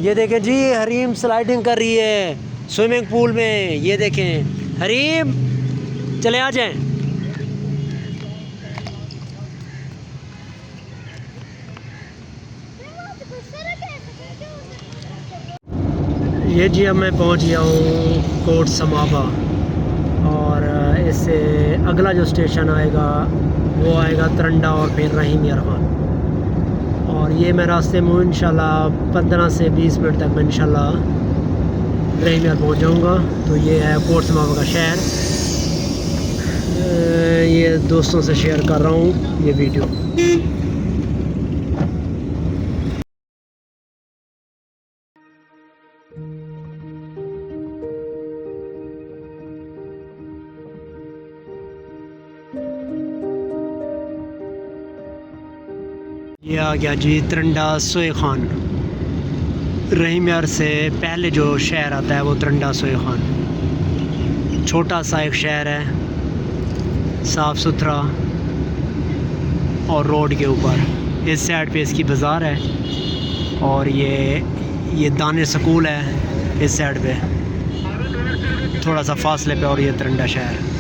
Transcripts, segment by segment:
ये देखें जी, हरीम स्लाइडिंग कर रही है स्विमिंग पूल में। ये देखें हरीम, चले आ जाएं। ये जी अब मैं पहुंच गया हूँ कोट समाबा, और इससे अगला जो स्टेशन आएगा वो आएगा तरंडा और फिर रहीम यार खान। और ये मैं रास्ते में इंशाल्लाह 15 से 20 मिनट तक मैं इंशाल्लाह रहीम यार पहुँच जाऊँगा। तो ये है कोट समाबा का शहर। ये दोस्तों से शेयर कर रहा हूँ ये वीडियो। ये आ गया जी तरंडा सोए खान। रहीम यार से पहले जो शहर आता है वो तरंडा सोए खान। छोटा सा एक शहर है, साफ़ सुथरा और रोड के ऊपर। इस साइड पे इसकी बाज़ार है, और ये दानिश स्कूल है इस साइड पे, थोड़ा सा फासले पे। और ये तरंडा शहर।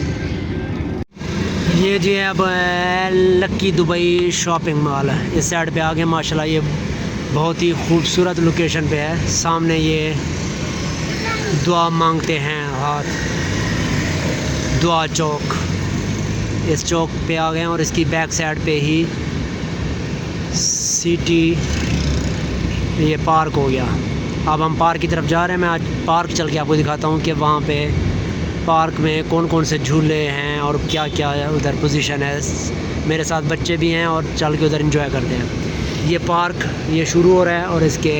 ये जी है अब लक्की दुबई शॉपिंग मॉल है। इस साइड पे आगे माशाल्लाह ये बहुत ही खूबसूरत लोकेशन पे है। सामने ये दुआ मांगते हैं हाथ, दुआ चौक। इस चौक पे आ गए और इसकी बैक साइड पे ही सिटी ये पार्क हो गया। अब हम पार्क की तरफ जा रहे हैं। मैं आज पार्क चल के आपको दिखाता हूँ कि वहाँ पे पार्क में कौन कौन से झूले हैं और क्या क्या उधर पोजीशन है। मेरे साथ बच्चे भी हैं और चल के उधर एंजॉय करते हैं। ये पार्क ये शुरू हो रहा है, और इसके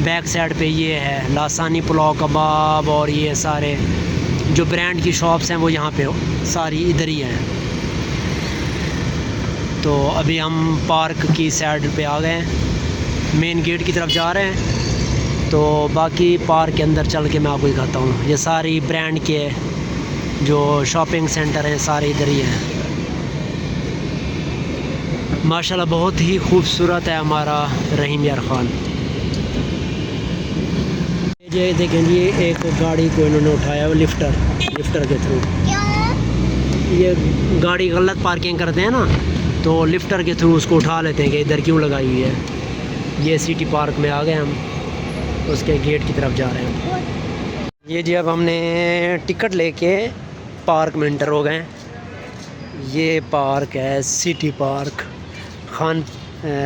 बैक साइड पे ये है लासानी पुलाव कबाब, और ये सारे जो ब्रांड की शॉप्स हैं वो यहाँ पे सारी इधर ही हैं। तो अभी हम पार्क की साइड पे आ गए हैं, मेन गेट की तरफ जा रहे हैं। तो बाकी पार्क के अंदर चल के मैं आपको दिखाता हूँ। ये सारी ब्रांड के जो शॉपिंग सेंटर हैं सारे इधर ही हैं। माशाल्लाह बहुत ही खूबसूरत है हमारा रहीम यार खान। ये देखें जी, एक गाड़ी को इन्होंने उठाया है लिफ्टर के थ्रू। ये गाड़ी गलत पार्किंग करते हैं ना, तो लिफ्टर के थ्रू उसको उठा लेते हैं कि इधर क्यों लगाई हुई है। ये सिटी पार्क में आ गए हम, उसके गेट की तरफ जा रहे हैं। ये जी अब हमने टिकट लेके पार्क में एंटर हो गए। ये पार्क है सिटी पार्क, खान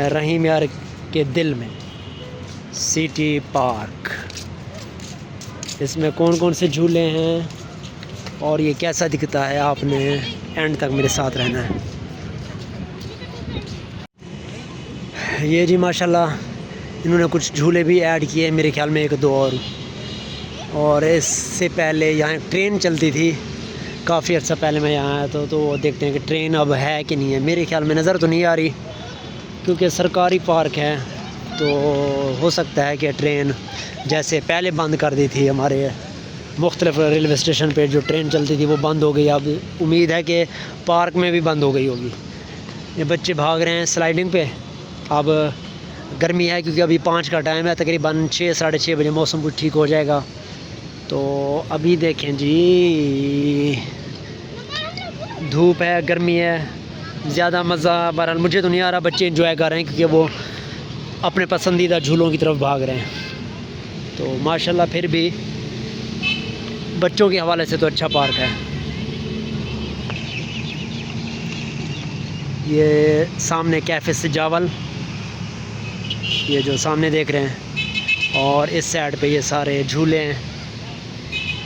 रहीम यार के दिल में सिटी पार्क। इसमें कौन कौन से झूले हैं और ये कैसा दिखता है, आपने एंड तक मेरे साथ रहना है। ये जी माशाल्लाह इन्होंने कुछ झूले भी ऐड किए, मेरे ख्याल में एक दो और इससे पहले यहाँ ट्रेन चलती थी। काफ़ी अर्सा पहले मैं यहाँ आया तो देखते हैं कि ट्रेन अब है कि नहीं है। मेरे ख्याल में नज़र तो नहीं आ रही, क्योंकि सरकारी पार्क है, तो हो सकता है कि ट्रेन जैसे पहले बंद कर दी थी। हमारे मुख्तलिफ रेलवे स्टेशन पे जो ट्रेन चलती थी वो बंद हो गई। अब उम्मीद है कि पार्क में भी बंद हो गई होगी। ये बच्चे भाग रहे हैं स्लाइडिंग पे। अब गर्मी है क्योंकि अभी 5 का टाइम है, तकरीबन 6 साढ़े 6 बजे मौसम कुछ ठीक हो जाएगा। तो अभी देखें जी, धूप है, गर्मी है, ज़्यादा मज़ा बहरहाल मुझे तो नहीं आ रहा। बच्चे एंजॉय कर रहे हैं क्योंकि वो अपने पसंदीदा झूलों की तरफ भाग रहे हैं। तो माशाल्लाह फिर भी बच्चों के हवाले से तो अच्छा पार्क है। ये सामने कैफ़े सजावल, ये जो सामने देख रहे हैं, और इस साइड पे ये सारे झूले हैं।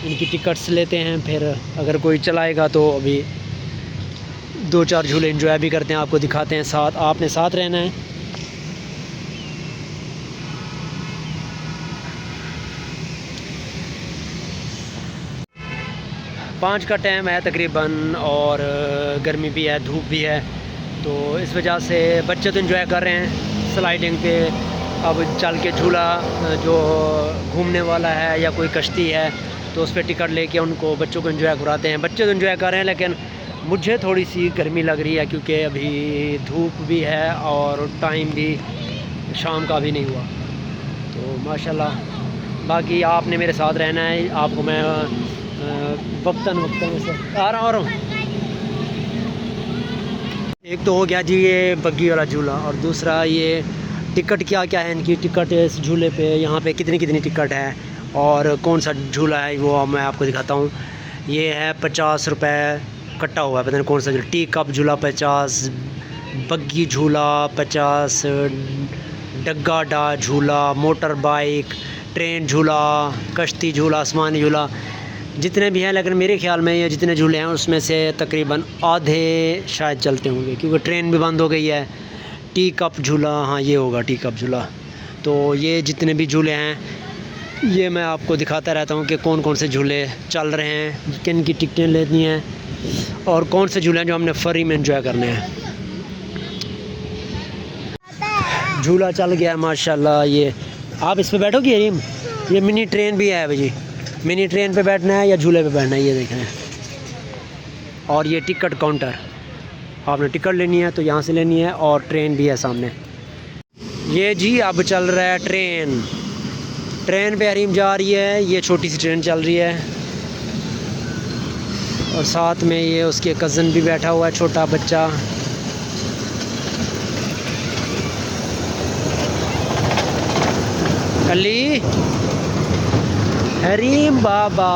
इनकी टिकट्स लेते हैं, फिर अगर कोई चलाएगा तो अभी 2-4 झूले एंजॉय भी करते हैं, आपको दिखाते हैं। साथ आपने साथ रहना है। पाँच का टाइम है तकरीबन, और गर्मी भी है, धूप भी है, तो इस वजह से बच्चे तो एंजॉय कर रहे हैं स्लाइडिंग पे। अब चल के झूला जो घूमने वाला है या कोई कश्ती है तो उस पर टिकट लेके उनको बच्चों को एंजॉय कराते हैं। बच्चे तो एंजॉय कर रहे हैं, लेकिन मुझे थोड़ी सी गर्मी लग रही है क्योंकि अभी धूप भी है और टाइम भी शाम का भी नहीं हुआ। तो माशाल्लाह। बाकी आपने मेरे साथ रहना है, आपको मैं वक्तन से आ रहा हूँ। एक तो हो गया जी ये बग्गी वाला झूला, और दूसरा ये टिकट क्या क्या है इनकी, टिकट इस झूले पे यहाँ पे कितनी कितनी टिकट है और कौन सा झूला है वो मैं आपको दिखाता हूँ। ये है 50 रुपये कट्टा हुआ है, पता नहीं कौन सा झूला। टी कप झूला 50, बग्गी झूला 50, डग्गा डा झूला, मोटर बाइक, ट्रेन झूला, कश्ती झूला, आसमानी झूला, जितने भी हैं। लेकिन मेरे ख्याल में ये जितने झूले हैं उसमें से तकरीबन आधे शायद चलते होंगे, क्योंकि ट्रेन भी बंद हो गई है। टी कप झूला, हाँ ये होगा टी कप झूला। तो ये जितने भी झूले हैं ये मैं आपको दिखाता रहता हूँ कि कौन कौन से झूले चल रहे हैं, किन की टिकटें लेनी हैं और कौन से झूले हैं जो हमने फ्री में एंजॉय करने हैं। झूला चल गया है माशाल्लाह। ये आप इस पे बैठोगे यरीम? ये मिनी ट्रेन भी है भाई, मिनी ट्रेन पे बैठना है या झूले पे बैठना है ये देखना है। और ये टिकट काउंटर, आपने टिकट लेनी है तो यहाँ से लेनी है, और ट्रेन भी है सामने। ये जी अब चल रहा है ट्रेन, ट्रेन पे हरीम जा रही है। ये छोटी सी ट्रेन चल रही है और साथ में ये उसके कज़न भी बैठा हुआ है, छोटा बच्चा। अली हरीम बाबा,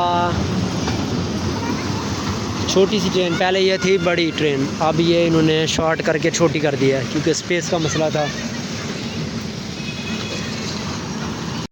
छोटी सी ट्रेन, पहले ये थी बड़ी ट्रेन, अब ये इन्होंने शॉर्ट करके छोटी कर दिया है क्योंकि स्पेस का मसला था।